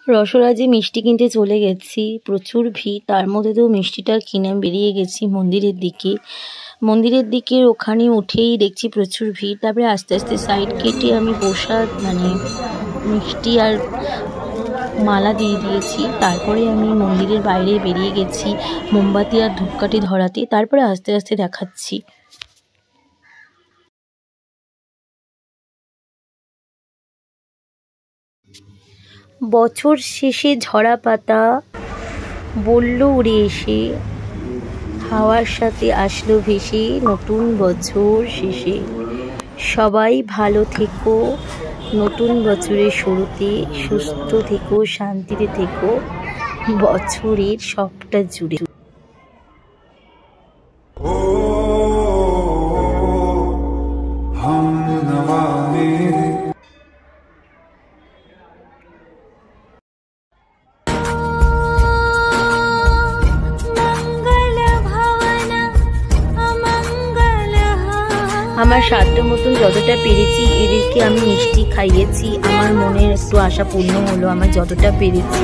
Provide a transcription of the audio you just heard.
রসরাজে মিষ্টি কিনতে চলে গেছি, প্রচুর ভিড়। তার মধ্যে তো মিষ্টিটা কিনে বেরিয়ে গেছি মন্দিরের দিকে ওখানে উঠেই দেখছি প্রচুর ভিড়। তারপরে আস্তে আস্তে সাইড কেটে আমি প্রসাদ মিষ্টি আর মালা দিয়ে দিয়েছি। তারপরে আমি মন্দিরের বাইরে বেরিয়ে গেছি মোমবাতি আর ধূপকাঠি ধরাতে। তারপরে আস্তে আস্তে দেখাচ্ছি। বছর শেষে ঝরা পাতা বলল উড়ে এসে, হাওয়ার সাথে আসলো ভেসে নতুন বছর শেষে। সবাই ভালো থেকো নতুন বছরের শুরুতে, সুস্থ থেকো শান্তিতে থেকো বছরের সবটা জুড়ে। আমার সাধ্য মতন যতটা পেরেছি এদেরকে আমি মিষ্টি খাইয়েছি। আমার মনের একটু আশা পূর্ণ হলো, আমার যতটা পেরেছি।